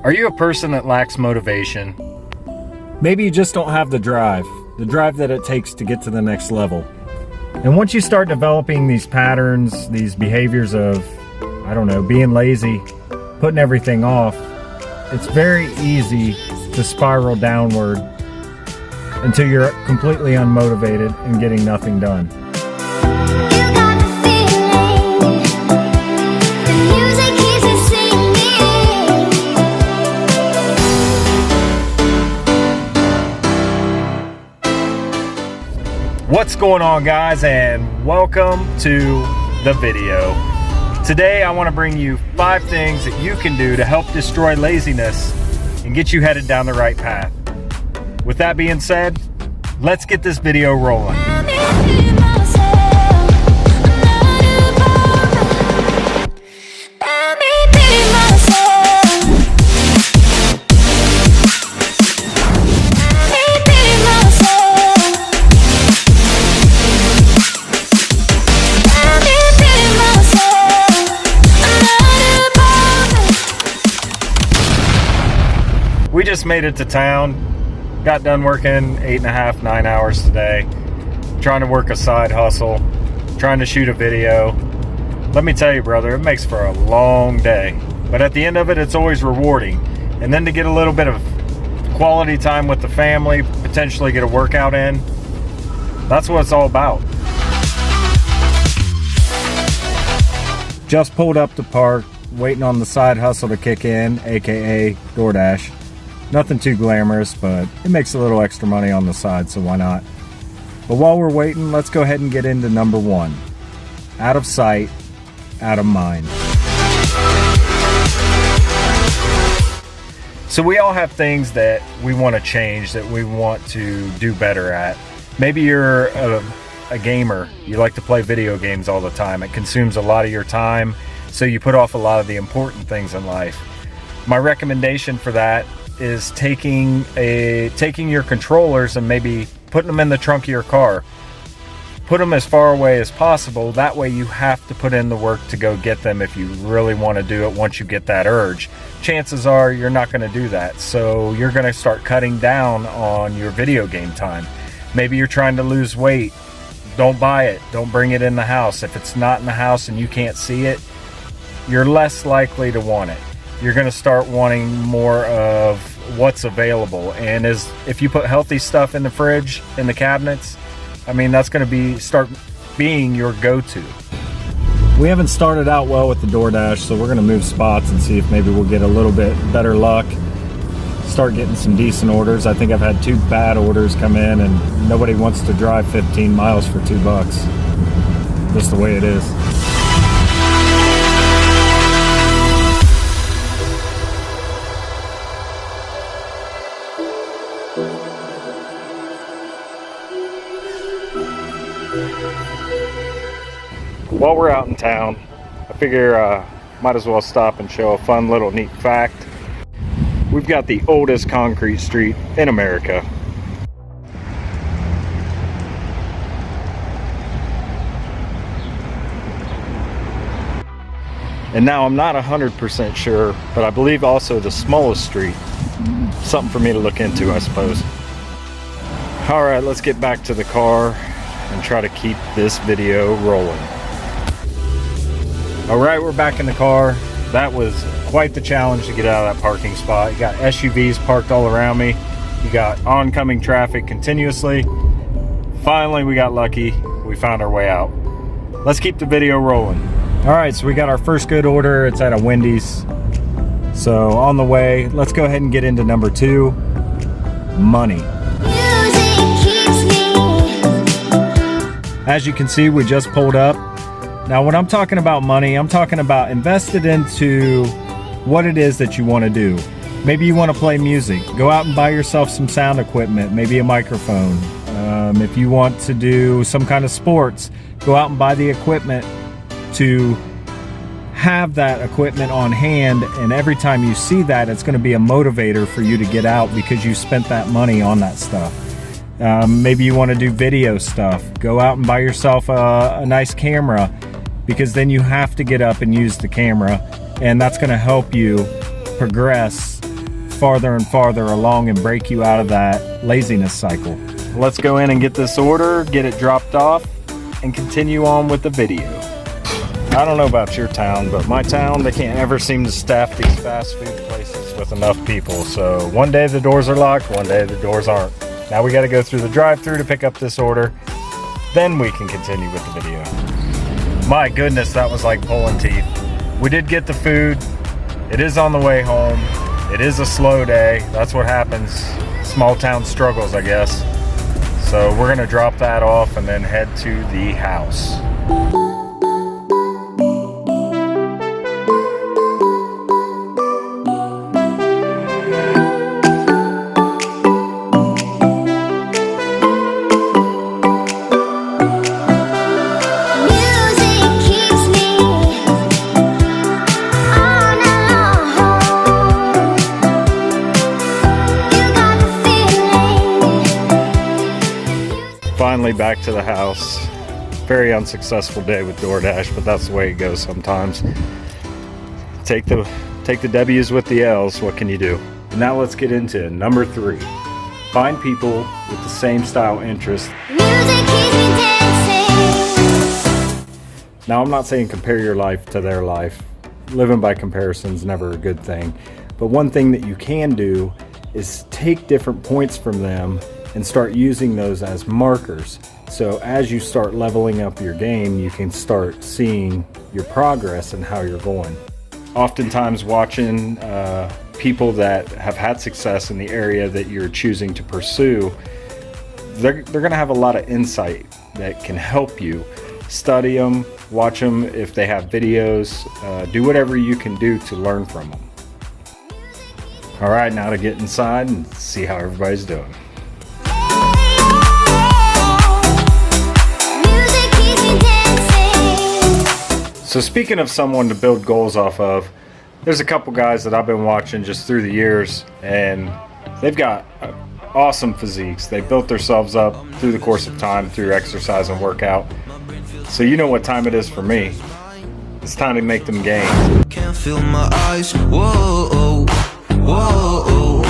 Are you a person that lacks motivation? Maybe you just don't have the drive that it takes to get to the next level. And once you start developing these patterns, these behaviors of, I don't know, being lazy, putting everything off, it's very easy to spiral downward until you're completely unmotivated and getting nothing done. What's going on, guys, and welcome to the video. Today I want to bring you 5 things that you can do to help destroy laziness and get you headed down the right path. With that being said, let's get this video rolling. We just made it to town, got done working 8.5, 9 hours today, trying to work a side hustle, trying to shoot a video. Let me tell you, brother, it makes for a long day, but at the end of it, it's always rewarding. And then to get a little bit of quality time with the family, potentially get a workout in, that's what it's all about. Just pulled up to park, waiting on the side hustle to kick in, aka DoorDash. Nothing too glamorous, but it makes a little extra money on the side, so why not? But while we're waiting, let's go ahead and get into number 1. Out of sight, out of mind. So we all have things that we want to change, that we want to do better at. Maybe you're a gamer. You like to play video games all the time. It consumes a lot of your time, so you put off a lot of the important things in life. My recommendation for that is taking your controllers and maybe putting them in the trunk of your car. Put them as far away as possible. That way you have to put in the work to go get them if you really want to do it once you get that urge. Chances are you're not going to do that, so you're going to start cutting down on your video game time. Maybe you're trying to lose weight. Don't buy it. Don't bring it in the house. If it's not in the house and you can't see it, you're less likely to want it. You're going to start wanting more of what's available. And if you put healthy stuff in the fridge, in the cabinets, I mean, that's going to start being your go-to. We haven't started out well with the DoorDash, so we're going to move spots and see if maybe we'll get a little bit better luck. Start getting some decent orders. I think I've had 2 bad orders come in, and nobody wants to drive 15 miles for $2. Just the way it is. While we're out in town, I figure might as well stop and show a fun little neat fact. We've got the oldest concrete street in America. And now I'm not 100% sure, but I believe also the smallest street. Something for me to look into, I suppose. All right, let's get back to the car and try to keep this video rolling. All right, we're back in the car. That was quite the challenge to get out of that parking spot. You got SUVs parked all around me. You got oncoming traffic continuously. Finally, we got lucky. We found our way out. Let's keep the video rolling. All right, so we got our first good order. It's at a Wendy's. So on the way, let's go ahead and get into number 2, money. As you can see, we just pulled up. Now, when I'm talking about money, I'm talking about invested into what it is that you want to do. Maybe you want to play music. Go out and buy yourself some sound equipment, maybe a microphone. If you want to do some kind of sports, go out and buy the equipment to have that equipment on hand, and every time you see that, it's going to be a motivator for you to get out because you spent that money on that stuff. Maybe you want to do video stuff. Go out and buy yourself a nice camera, because then you have to get up and use the camera, and that's going to help you progress farther and farther along and break you out of that laziness cycle. Let's go in and get this order, get it dropped off, and continue on with the video. I don't know about your town, but my town, they can't ever seem to staff these fast food places with enough people. So one day the doors are locked, one day the doors aren't. Now we got to go through the drive-thru to pick up this order. Then we can continue with the video. My goodness, that was like pulling teeth. We did get the food. It is on the way home. It is a slow day. That's what happens. Small town struggles, I guess. So we're gonna drop that off and then head to the house. Finally back to the house. Very unsuccessful day with DoorDash, but that's the way it goes sometimes. Take the W's with the L's. What can you do? Now let's get into number 3. Find people with the same style interest. Now I'm not saying compare your life to their life. Living by comparison is never a good thing. But one thing that you can do is take different points from them and start using those as markers. So as you start leveling up your game, you can start seeing your progress and how you're going. Oftentimes watching people that have had success in the area that you're choosing to pursue, they're gonna have a lot of insight that can help you. Study them, watch them if they have videos, do whatever you can do to learn from them. All right, now to get inside and see how everybody's doing. So speaking of someone to build goals off of, there's a couple guys that I've been watching just through the years, and they've got awesome physiques. They built themselves up through the course of time through exercise and workout. So you know what time it is for me. It's time to make them gains. Can't feel my eyes. Whoa, whoa.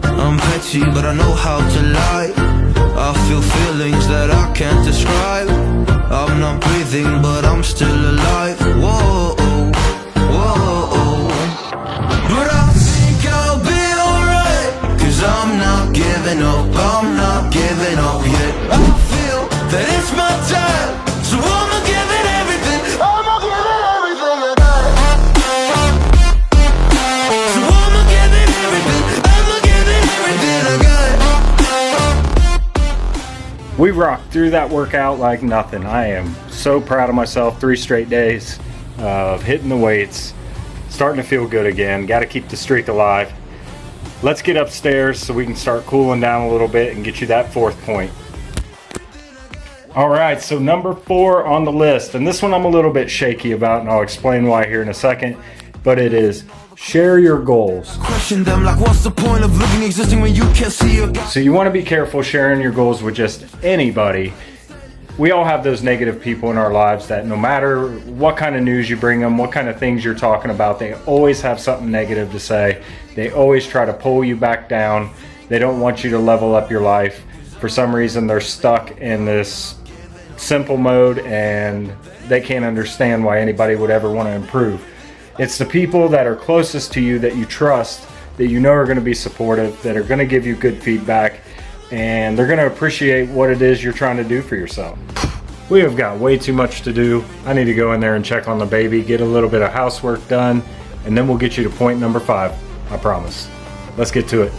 I'm petty, but I know how to lie. I feel feelings that I can't describe. I'm not breathing, but I'm still alive. Whoa, whoa. But I think I'll be alright, 'cause I'm not giving up yet. I feel that it's my time, so I'ma give it everything. I'ma give it everything I got. So I'ma give it everything. I'ma give it everything I got. We rocked through that workout like nothing. I am so proud of myself. 3 straight days of hitting the weights, starting to feel good again. Got to keep the streak alive. Let's get upstairs so we can start cooling down a little bit and get you that 4th point. All right, so number 4 on the list, and this one I'm a little bit shaky about, and I'll explain why here in a second, but it is share your goals. Question them like, what's the point of living existing when you can't see a So you want to be careful sharing your goals with just anybody. We all have those negative people in our lives that no matter what kind of news you bring them, what kind of things you're talking about, they always have something negative to say. They always try to pull you back down. They don't want you to level up your life. For some reason, they're stuck in this simple mode and they can't understand why anybody would ever want to improve. It's the people that are closest to you that you trust, that you know are going to be supportive, that are going to give you good feedback, and they're going to appreciate what it is you're trying to do for yourself. We have got way too much to do. I need to go in there and check on the baby, get a little bit of housework done, and then we'll get you to point number 5. I promise. Let's get to it.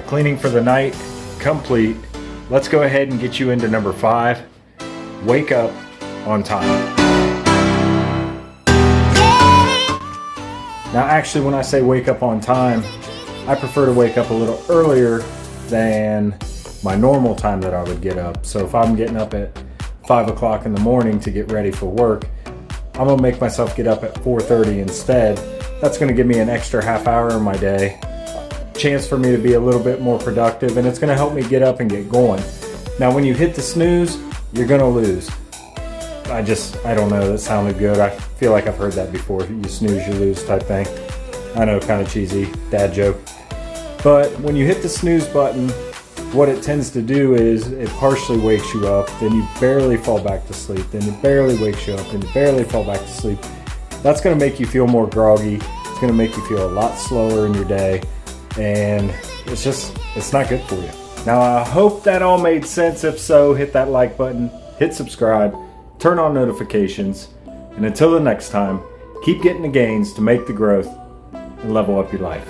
Cleaning for the night. complete. Let's go ahead and get you into number 5. Wake up on time. Now actually, when I say wake up on time, I prefer to wake up a little earlier than my normal time that I would get up. So if I'm getting up at 5 o'clock in the morning to get ready for work, I'm gonna make myself get up at 4:30 instead. That's gonna give me an extra half hour in my day, chance for me to be a little bit more productive, and it's gonna help me get up and get going. Now when you hit the snooze, you're gonna lose. I don't know, that sounded good. I feel like I've heard that before. You snooze, you lose type thing. I know, kind of cheesy dad joke. But when you hit the snooze button, what it tends to do is it partially wakes you up, then you barely fall back to sleep, then it barely wakes you up, and you barely fall back to sleep. That's gonna make you feel more groggy. It's gonna make you feel a lot slower in your day, and it's not good for you. Now I hope that all made sense. If so, hit that like button, hit subscribe, turn on notifications, and until the next time, keep getting the gains to make the growth and level up your life.